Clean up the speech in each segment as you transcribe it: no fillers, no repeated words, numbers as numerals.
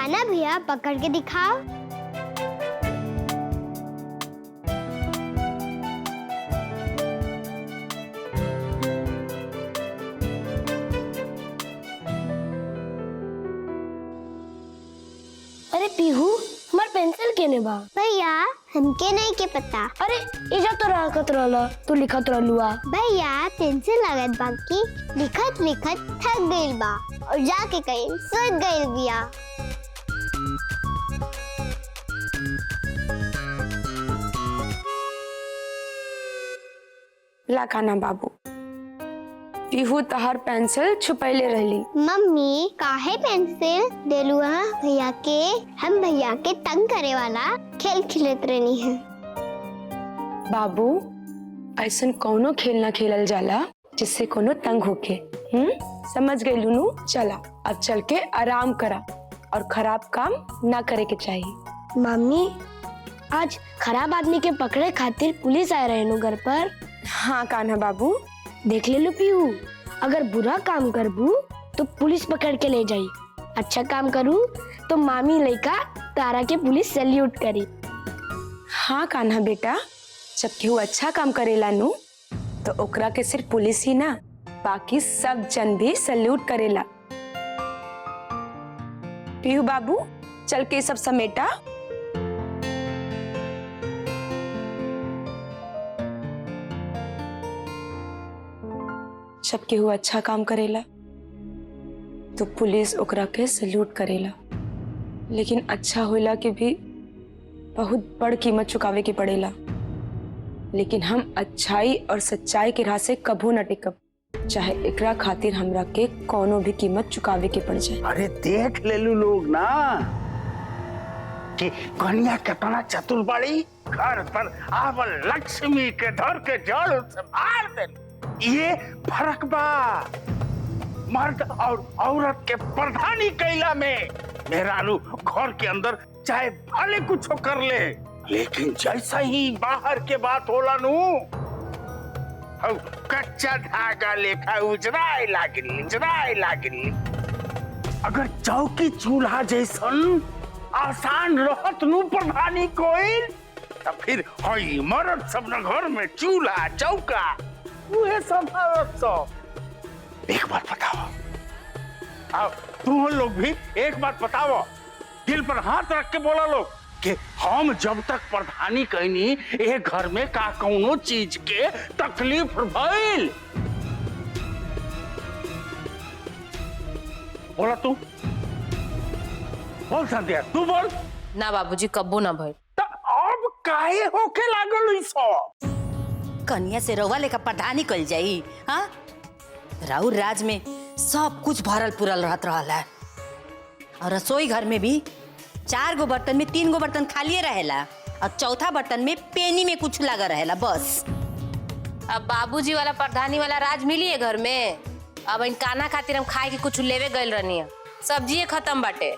कान्हा भैया पकड़ के दिखाओ। अरे पीहू, हमार पेंसिल केने बा? भैया हमके नहीं के पता। अरे इजा तो रखत रहला, तू लिखत रहलुआ। भैया पेंसिल लागत बाकी लिखत लिखत थक गइल बा और जाके कहीं सूत गइल बिया। ला कान्हा बाबू, पीहू तहर पेंसिल छुपैले रहली। मम्मी काहे पेंसिल देलू हा भैया के? हम भैया के तंग करे वाला खेल खेलत रहनी है। बाबू ऐसन कौनो खेल ना खेलल जाला जिससे कोनो तंग होके। समझ गई लुनू। चला अब चल के आराम करा और खराब काम ना करे के चाहिए। मम्मी आज खराब आदमी के पकड़े खातिर पुलिस आए रहे नु घर पर। हाँ कान्हा बाबू, देख ले लो पीहू, अगर बुरा काम करबू तो पुलिस पकड़ के ले जाई, अच्छा काम करू तो मामी लइका तारा के पुलिस सैल्यूट करी। हाँ कान्हा बेटा, जब केहू अच्छा काम करेला नु तो ओकरा के सिर्फ पुलिस ही ना बाकी सब जन भी सैल्यूट करेला। पीहू बाबू चल के सब समेटा। जब केहू अच्छा काम करेला तो पुलिस ओकरा के सैल्यूट करेला, लेकिन अच्छा होला के भी बहुत बड़ कीमत चुकावे के पड़ेला। लेकिन हम अच्छाई और सच्चाई के राह से कभू न टिकब, चाहे एकरा खातिर हमरा के कोनो भी कीमत चुकावे के पड़ जाए। अरे देख लेलू लोग ना कि कन्या कितना चतुर बाड़ी, घर पर आवल लक्ष्मी के धर के जड़ से मार दे। ये फर्क बा मर्द और औरत के प्रधानी कैला में। मेहरारू घर के अंदर चाहे भले कुछ कर ले, लेकिन जैसा ही बाहर के बात होला नु कच्चा धागा लेखा उजराए लागिली। अगर चौकी चूल्हा जैसन आसान रहत नु प्रधानी कोई, तो फिर हई मर्द सब न घर में चूल्हा चौका उहे सब। एक बात बताओ, अब तुम लोग भी एक बात बताओ, दिल पर हाथ रख के बोला लोग कि हम जब तक प्रधानी कहनी ये घर में का कौनो चीज के तकलीफ भइल। बोला तू बोल संध्या, तू बोल ना बाबूजी, कब्बो ना भइल। अब काहे होके लागल ई सब? कन्या से रउआ लेकर प्रधानी कल जाई। हाँ, राउर राज में सब कुछ भरल पुरल रहत रहल है, और रसोई घर में भी 4 गो बर्तन में 3 गो बर्तन खालिए रहेला और चौथा बर्तन में पेनी में कुछ लगा रहेला बस। अब बाबूजी वाला प्रधानी वाला राज मिली है घर में। अब इन कान्हा खातिर हम खाए के कुछ लेवे गइल रहनी है, सब्जी खत्म बाटे।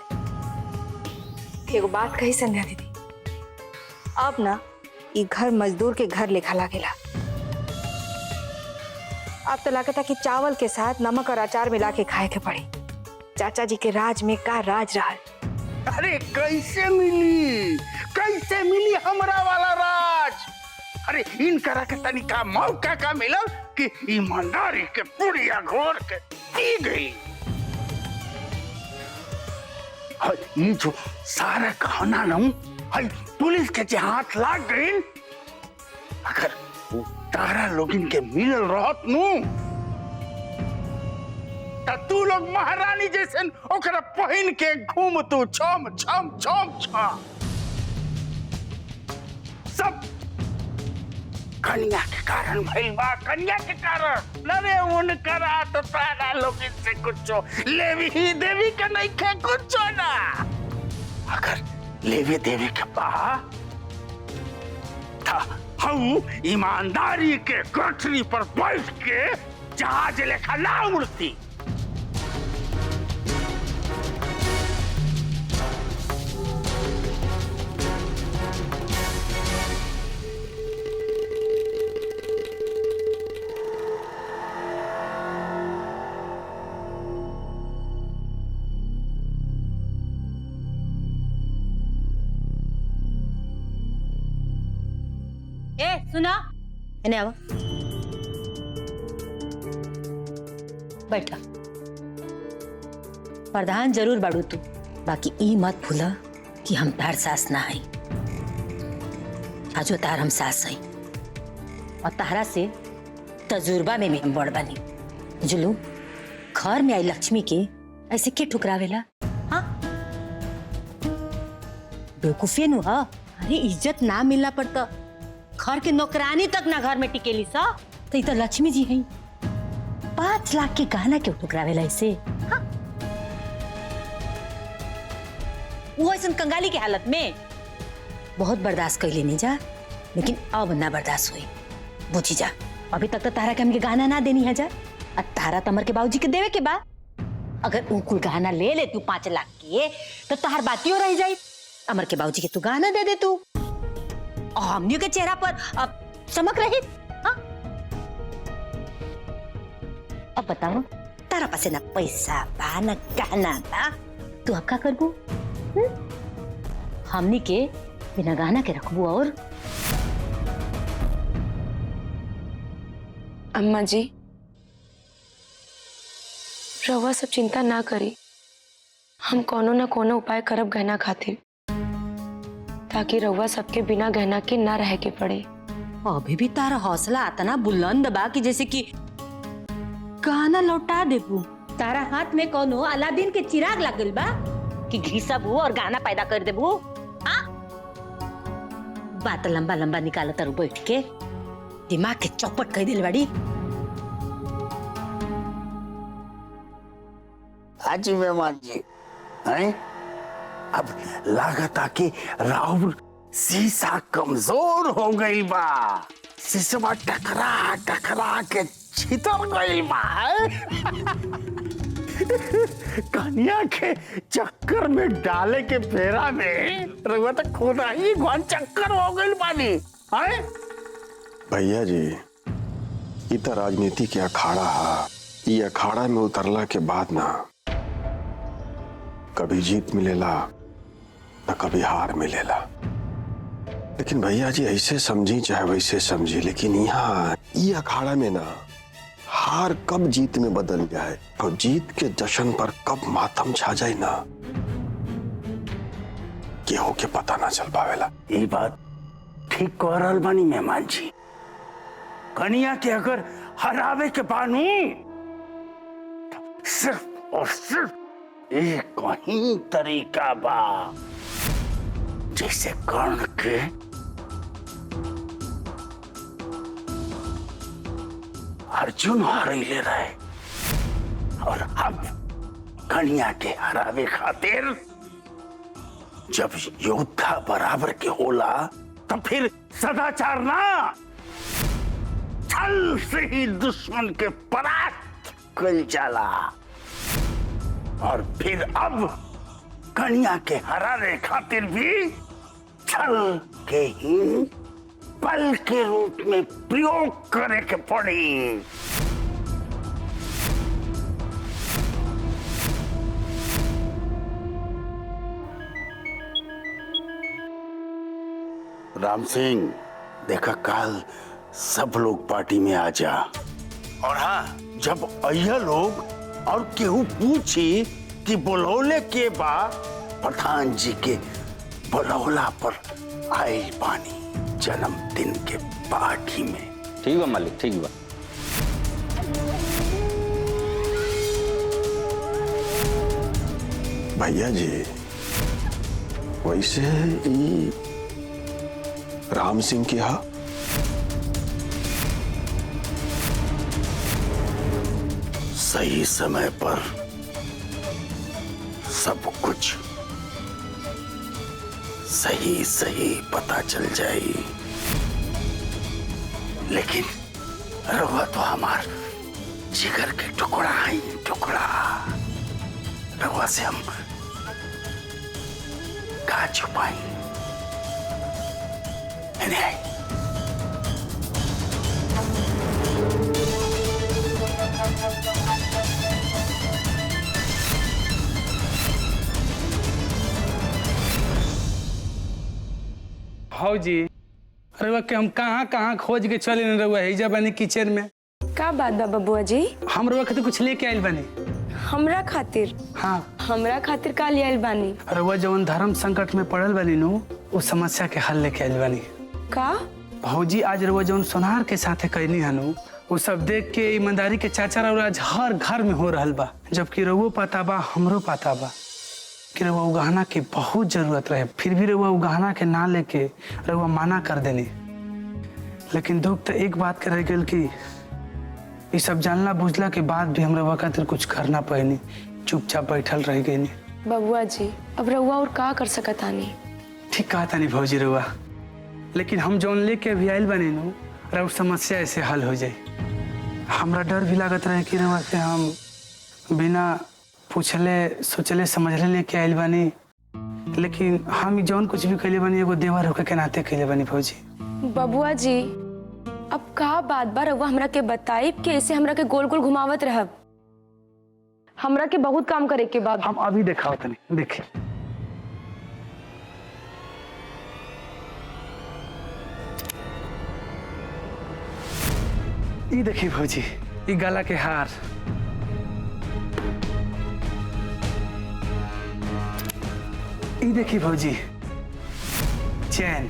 एगो बात कही संध्या दीदी, अब ना ये घर मजदूर के घर लेखा लागेला। अब तो लगता कि चावल के साथ नमक और अचार मिला के खाए के पड़ी। चाचा जी के राज में का राज रहा। अरे कैसे मिली हमरा वाला राज? अरे इन करा के तनिका मौका का मिला कि ईमानदारी के पुड़िया घोर के पी गई। ये जो सारा कहना न पुलिस के जे हाथ लाग गई, अगर वो तारा लोगिन के मिलल रहत नु तो तू लोग महारानी जैसे ओकरा पहन के घूम तू छम छम छम छम। सब कन्या के कारण भइल बा, कन्या के कारण। अरे उनकरा तो तारा लोगिन से कुछ लेवी ही देवी के नहीं खे कुछ ना। अगर लेवी देवी के बा हम ईमानदारी के गठरी पर बैठ के जहाज लेखा ना उड़ती। सुना, इन्हें आओ, बैठा। प्रधान जरूर बाड़ू तू, बाकी ई मत भूला कि हम तार सास ना हई, आजो तार हम सास हई, और तारा से तजुर्बा में भी हम बड़ बनी। जुलू, घर में आई लक्ष्मी के ऐसे के ठुकरावेला? हाँ, बेवकूफी नु हा। अरे इज्जत ना मिलना पड़ता, घर के नौकरानी तक ना घर में टिकेली सा, तो ये तो लक्ष्मी जी हैं। 5 लाख के गहना क्यों ठुकरावेला ऐसे? हाँ? वो ऐसा कंगाली के हालत में बहुत बर्दाश्त कर लेने जा, लेकिन अब ना बर्दाश्त हुई, बुझी जा। अभी तक तो तारा के हमके गहना ना देनी है जा, और तारा तमर के बाबूजी के देवे के बा। अगर वो कुल गहना ले ले तू 5 लाख के, तो तार बातियों रह जाए। अमर के बाबूजी के तू गहना दे दे तू, और हमनियों के चेहरा पर अब चमक रही। हाँ? अब बताओ, तारा पास ना पैसा बा ना गहना बा, तू अब का करबू? हमनी के बिना गहना के रखबू। और अम्मा जी, रवा सब चिंता ना करी, हम कोनो ना कोनो उपाय करब गहना खातिर, ताकि रवा सबके बिना गहना के ना रह के पड़े। अभी भी तारा हौसला इतना बुलंद बा कि जैसे कि गहना लौटा देबू। तारा हाथ में कोनो अलादीन के चिराग लगल बा कि घिसबू और गहना पैदा कर देबू। हाँ? बात लंबा लंबा निकाल तारू बैठ के, दिमाग के चौपट कर दिल बड़ी। हाजी मेहमान जी, हैं? अब लागता कि राहुल शीशा कमजोर हो गई बा, शीशा टकरा टकरा के छितर गई बा। कन्या के चक्कर में डाले के फेरा में रघुआ तो खुदा ही घन चक्कर हो गई बानी। हैं? भैया जी, ये तो राजनीति के अखाड़ा है। ये अखाड़ा में उतरला के बाद ना कभी जीत मिलेला न कभी हार मिलेला। लेकिन भैया जी ऐसे समझी चाहे वैसे समझी, लेकिन यहाँ ये अखाड़ा में ना हार कब जीत में बदल जाए और जीत के जश्न पर कब मातम छा जाए ना, केहू के पता ना चल पावेला। ये बात ठीक कह रहल बानी मेहमान जी। कन्या के अगर हरावे के बानू, सिर्फ और सिर्फ एक ही तरीका बा, जैसे कर्ण के अर्जुन हरैले रहे, और अब कन्या के हरावे खातिर जब योद्धा बराबर के होला, तो फिर सदाचार ना, छल से ही दुश्मन के परास्त कल जाला। और फिर अब कन्या के हराने खातिर भी छल के ही बल के रूप में प्रयोग करे के पड़ी। राम सिंह, देखा काल सब लोग पार्टी में आ जा, और हाँ, जब अय्या लोग और केहू पूछी कि बुलौले के बा, प्रधान जी के बुलौला पर आए पानी जन्मदिन के पार्टी में। ठीक बा मालिक, ठीक बा। भैया जी, वैसे ही राम सिंह के यहाँ सही समय पर सब कुछ सही सही पता चल जाए, लेकिन रहुआ तो हमार जिगर के टुकड़ा है, टुकड़ा। रहुआ से हम का छुपाई? नहीं, हाँ जी, रउआ के हम कहाँ कहाँ खोज के चले न रउआ हिजा बनी किचन में। का बात बा बबुआ जी? हम रउआ के तो कुछ लेके आइल बनी। हमरा खातिर? हाँ, हमरा खातिर का ले आइल बानी? रउआ जवन धर्म संकट में पड़ल बनी नु उस समस्या के हल लेके आइल बनी। का? भौजी आज रउआ जवन सोनार के साथे कहनी हनु वो सब देख के ईमानदारी के चाचा रउआ आज हर घर में हो रहल बा, जबकि रउआ पता बा हमरो पता बा कि रउआ उ गहना की बहुत जरूरत रहे, फिर भी रउआ उ गहना के ना लेके रउआ मना कर देनी। लेकिन दुख तो एक बात के रह गल कि ये सब जानला बुझला के बाद भी हम रउआ खातिर कुछ करना पड़नी, चुपचाप बैठल रह गई। बबुआ जी अब रउआ और का कर सकत आनी? ठीक कहा तानी भौजी रउआ, लेकिन हम जौन लेके अभी आइल बनी नु रउआ समस्या ऐसे हल हो जाए। हमरा डर भी लागत रहे कि रउआ के हम बिना पूछले सोचले समझले लेके आइल बानी, लेकिन हम जौन कुछ भी कैले बानी एगो देवर होके के नाते कैले बानी भौजी। बबुआ जी अब का बात बा रउआ हमरा के बताई कि ऐसे हमरा के गोल गोल घुमावत रहब? हमरा के बहुत काम करे के बाद हम अभी दिखाओ तनी देखी। ये देखिए भौजी, ये गला के हार, ये देखिए भौजी चैन,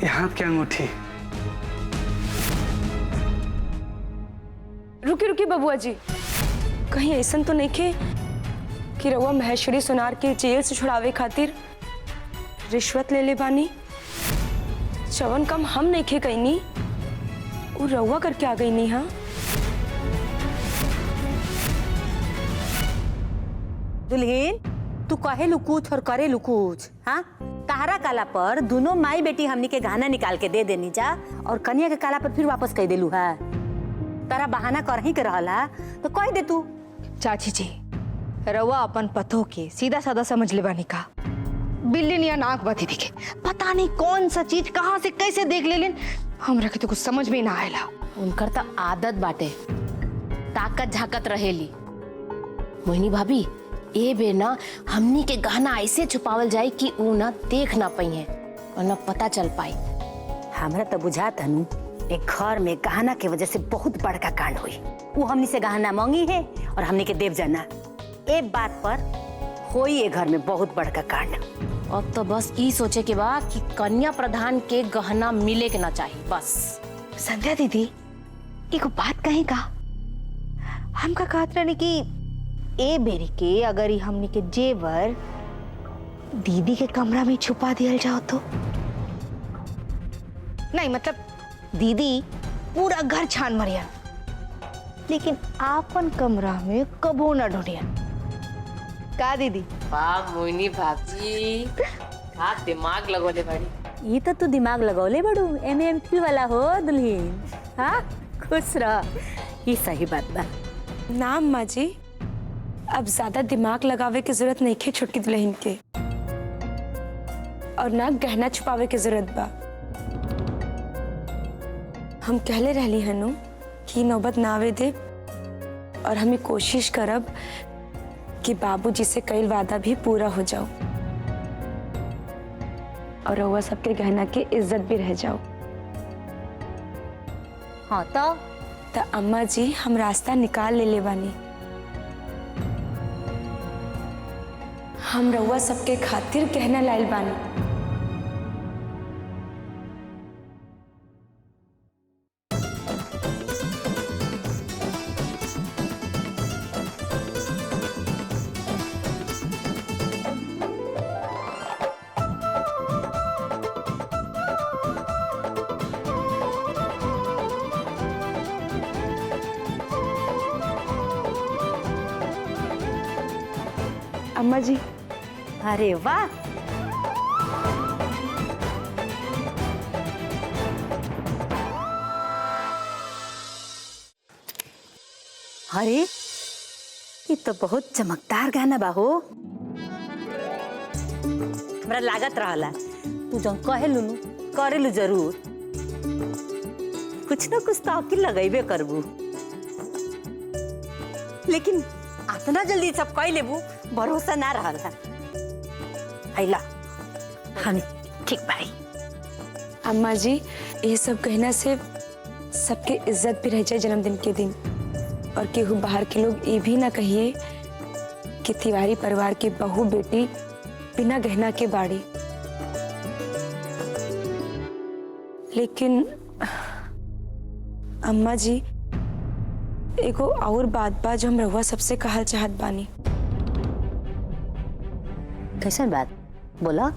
ये हाथ की अंगूठी। रुकी रुकी बबुआ जी, कहीं ऐसा तो नहीं खे कि रउआ महेश्वरी सोनार के जेल से छुड़ावे खातिर रिश्वत ले ले बानी? चवन कम हम नहीं खे कहीं वो रउआ करके आ गई नहीं। हाँ दुल्हन तू कहे लुकूच और करे लुकूच। हाँ, तारा काला पर दोनों माई बेटी हमनी के गहना निकाल के दे देनी जा और कन्या के काला पर फिर वापस कह देलू है। तारा बहाना कर ही के रहला तो कह दे तू। चाची जी रउआ अपन पतों के सीधा साधा समझ ले बानी का? बिल्ली या नाक बती दिखे, पता नहीं कौन सा चीज कहाँ से कैसे देख ले लेन, हमरा के तो कुछ समझ में ना आयला। उनकर तो आदत बाटे ताकत झाकत रहेली। मोहिनी भाभी ए बे ना हमनी के गहना ऐसे छुपावल जाए कि ऊ ना देख ना पाई है और ना पता चल पाई। हमरा तो बुझात हनु एक घर में गहना के वजह से बहुत बड़का कांड हुई। वो हमनी से गहना मांगी है और हमनी के देव जाना। एक बात पर होई ये घर में बहुत बड़का कांड। अब तो बस ई सोचे के बा कि कन्या प्रधान के गहना मिले के ना चाहिए बस। संध्या दीदी एक बात कहीं का, हमका कहत रहने कि ए बेरी के अगर ही हमनी के जेवर दीदी के कमरा में छुपा दिया जाओ तो? नहीं मतलब दीदी पूरा घर छान मरिया, लेकिन आपन कमरा में कबो न ढूंढिया का दीदी? वाह मोहिनी भाभी का दिमाग लगोले बड़ी। ये तो तू दिमाग लगौले बड़ू, एम वाला हो दुल्हन। हाँ खुश रह, ये सही बात बा। ना अम्मा जी अब ज्यादा दिमाग लगावे की जरूरत नहीं है छोटकी दुल्हन के, और ना गहना छुपावे की जरूरत बा। हम कहले रहली हनु कि नौबत ना आवे दे, और हमें कोशिश करब कि बाबूजी से कई वादा भी पूरा हो जाओ और रउआ सबके गहना की इज्जत भी रह जाओ। हाँ तो अम्मा जी हम रास्ता निकाल ले बानी। हम रउआ सबके खातिर गहना लाइल बानी। अम्मा जी अरे वाह, अरे ये तो बहुत चमकदार गाना बा हो। हमरा लागत रहला तू जौन कहेलू करेलू जरूर। कुछ ना कुछ तो आके लगेबे करबू, लेकिन इतना जल्दी सब कह लेबू भरोसा ना रहल है। आइला हम ठीक भाई। अम्मा जी, ये सब कहना से सबके इज्जत भी रह जाए जन्मदिन के दिन, और केहू बाहर के लोग ये भी ना कहिए कि तिवारी परिवार की बहू बेटी बिना गहना के बाड़ी। लेकिन अम्मा जी, एगो और बात बा जो हम रहुआ सबसे कहल चाहत बानी। कैसन बात बोला?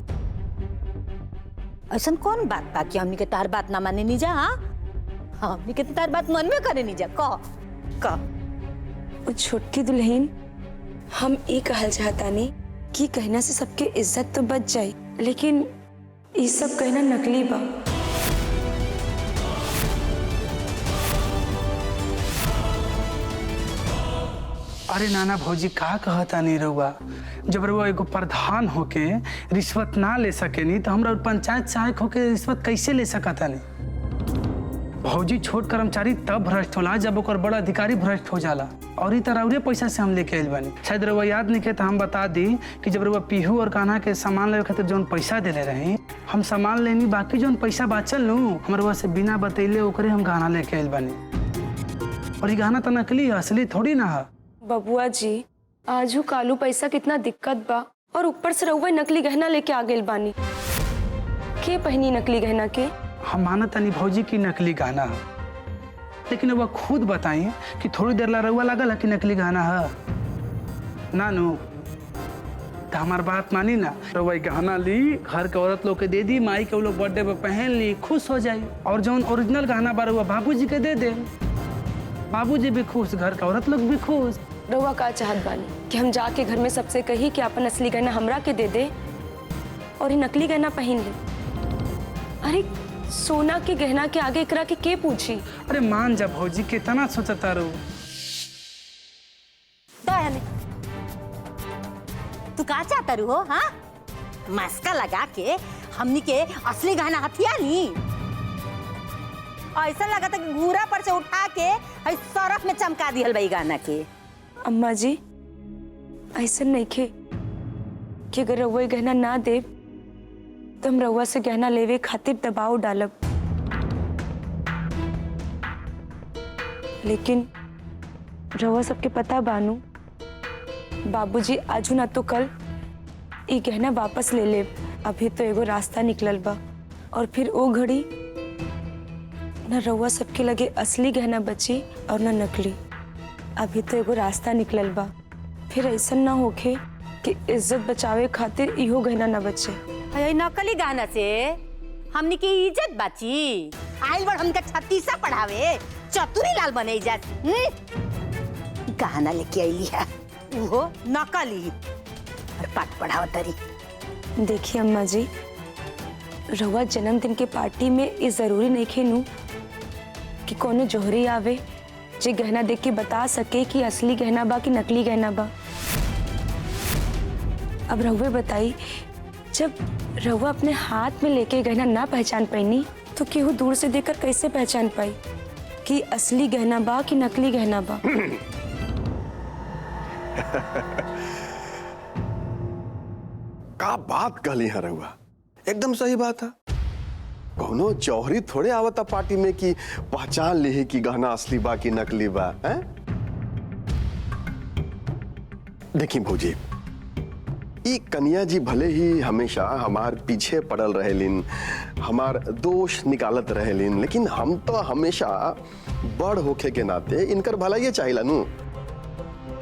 ऐसन कौन बात बा कि हमनी के तार बात ना माने नहीं जा? हाँ, हमनी के तार बात मन में करे नहीं जा। कह वो छोटकी दुल्हन, हम ये कहल चाहतानी कि कहना से सबके इज्जत तो बच जाए, लेकिन ये सब कहना नकली बा। अरे नाना भौजी का कहता नहीं रहुआ, जब रहुआ एगो प्रधान होके रिश्वत ना ले सकेनी तो हमरा पंचायत सहायक होके रिश्वत कैसे ले सकता नहीं? भौजी, छोट कर्मचारी तब भ्रष्ट होला जब ओकर बड़ा अधिकारी भ्रष्ट हो जाला, और ई तरह पैसा से हम लेके आइल बानी। शायद रहुआ याद नहीं के तो हम बता दी कि जब रहुआ पीहू और कान्हा के सामान लेवे खातिर जौन पैसा देले रही, हम सामान लेनी, बाकी जौन पैसा बाचल नु हम रहुआ से बिना बतैले ओकरे हम गहना लेके आइल बानी। और ये गहना तो नकली है, असली थोड़ी ना है। बबुआ जी, आजू कालू पैसा कितना दिक्कत बा, और ऊपर से रहुआ नकली गहना लेके आ गइल बानी। के पहनी नकली गहना के? हम मानत नहीं भौजी की नकली गहना है, लेकिन वह खुद बताइए कि थोड़ी देर ला रहुआ लगल है कि नकली गहना है नानू, तो हमार बात मानी ना। रहुआ गहना ली, घर के औरत लोग के दे दी, माई के वो लोग बर्थडे पे पहन ली, खुश हो जाए, और जौन ओरिजिनल गहना बा रहुआ बाबूजी के दे दे, बाबूजी भी खुश, घर के औरत लोग भी खुश। रहुआ का चाहत बानी कि हम जाके घर में सबसे कही कि अपन असली गहना हमरा के दे दे और ये नकली गहना पहन ले? अरे सोना के गहना के आगे एकरा के पूछी? अरे मान जा भौजी, कितना सोचता रो। तू का चाहता रू हो? हाँ, मस्का लगा के हमनी के असली गहना हथिया नी, ऐसा लगा था कि घूरा पर से उठा के सरफ में चमका दिहल भाई गहना के। अम्मा जी, ऐसा नहीं खे कि अगर रहुआ गहना ना दे तो हम रहुआ से गहना लेवे खातिर दबाव डालब, लेकिन रहुआ सबके पता बानू, बाबूजी आजू ना तो कल ये गहना वापस ले ले। अभी तो एगो रास्ता निकलल बा, और फिर वो घड़ी न रहुआ सबके लगे असली गहना बची और न नकली। अभी तो एगो रास्ता निकलल बा, फिर ऐसा ना होके कि इज्जत बचावे खातिर इहो गहना न बचे। अरे नकली गहना से हमनी की इज्जत बाची? आइल बार हमका छत्तीसा पढ़ावे, चतुरी लाल बने जा। गहना लेके आईली है वो नकली, और पाठ पढ़ाव तरी। देखिए अम्मा जी, रहुआ जन्मदिन के पार्टी में ये जरूरी नहीं खेनू कि कोनो जोहरी आवे जे गहना देख के बता सके कि असली गहना बा कि नकली गहना बा। अब रहुआ बताई, जब रहुआ अपने हाथ में लेके गहना ना पहचान पाईनी तो केहू दूर से देखकर कैसे पहचान पाई कि असली गहना बा कि नकली गहना बा? का बात कहली है रहुआ, एकदम सही बात है। कौनो जौहरी थोड़े आवता पार्टी में कि पहचान ले कि गहना असली बा कि नकली बा। हैं? देखी भौजी, ई कन्या जी भले ही हमेशा हमार पीछे पड़ल रहेलिन, हमार दोष निकालत रहेलिन, लेकिन हम तो हमेशा बड़ होखे के नाते इनकर भलाइये चाहिला नु।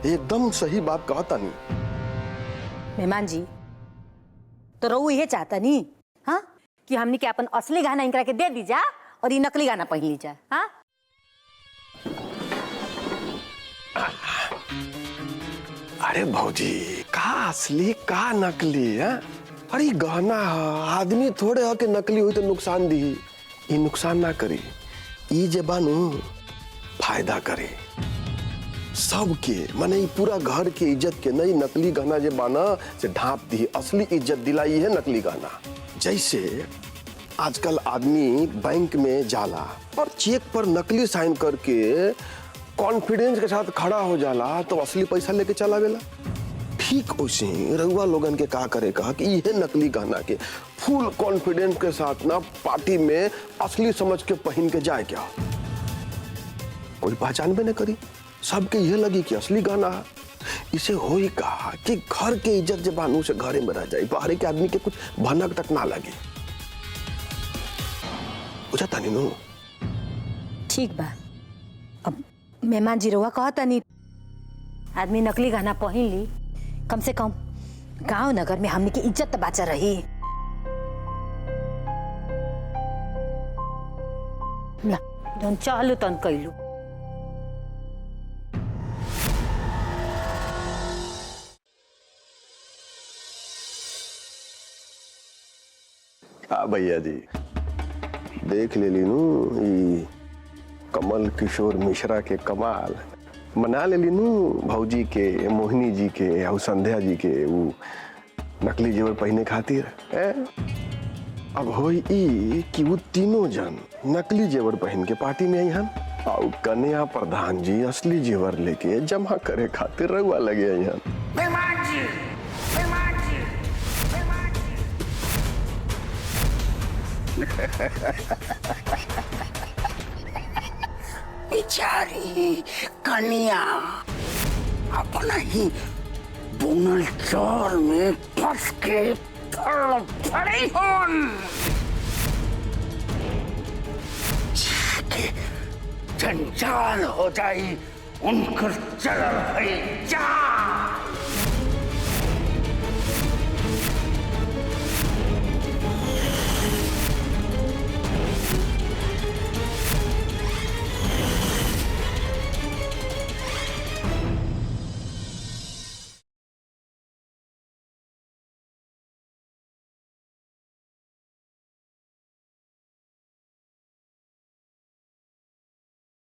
एकदम सही बात कहता नी। मेहमान जी, तो रहू ये चाहता नी, हाँ, कि हमनी के अपन असली गहना इनकरा के दे दी जा और ये नकली गहना पहन ली जा। हाँ, अरे भौजी, का असली का नकली है? अरे गहना आदमी थोड़े हो के नकली हुई तो नुकसान दी, ये नुकसान ना करी, ये जे बानू फायदा करे सबके, माने ये पूरा घर के इज्जत के नहीं। नकली गहना जे बाना से ढांप दी, असली इज्जत दिलाई है नकली गहना। जैसे आजकल आदमी बैंक में जाला और चेक पर नकली साइन करके कॉन्फिडेंस के साथ खड़ा हो जाला तो असली पैसा लेके चला गेला। ठीक वैसे ही रउआ लोगन के का करे कहा कि यह नकली गहना के फुल कॉन्फिडेंस के साथ ना पार्टी में असली समझ के पहन के जाए क्या, कोई पहचान भी नहीं करी, सबके यह लगी कि असली गहना है। इसे हो ही कहा कि घर के इज्जत जबानू से घरे में रह जाए, बाहर के आदमी के कुछ भनक तक ना लगे। बुझाता नहीं नो? ठीक बा, अब मेहमान जी रहुआ कहता नहीं आदमी नकली गहना पहन ली, कम से कम गांव नगर में हमनी की इज्जत तो बाचा रही। ला जौन चाहलू तन कैलू। हाँ भैया जी, देख ले लीनू ई कमल किशोर मिश्रा के कमाल, मना ले लीनू भौजी के, मोहिनी जी के और संध्या जी के वो नकली जेवर पहने खातिर। अब होई ई कि वो तीनों जन नकली जेवर पहन के पार्टी में आई हन और कन्या प्रधान जी असली जेवर लेके जमा करे खातिर रउआ लगे आई हन। मेहमान जी, मेहमान जी, मेहमान जी। बेचारी कन्या अपना ही बुनल चौर में फंस के फड़ी होन जंजाल हो जाई उनकर चल भई जा।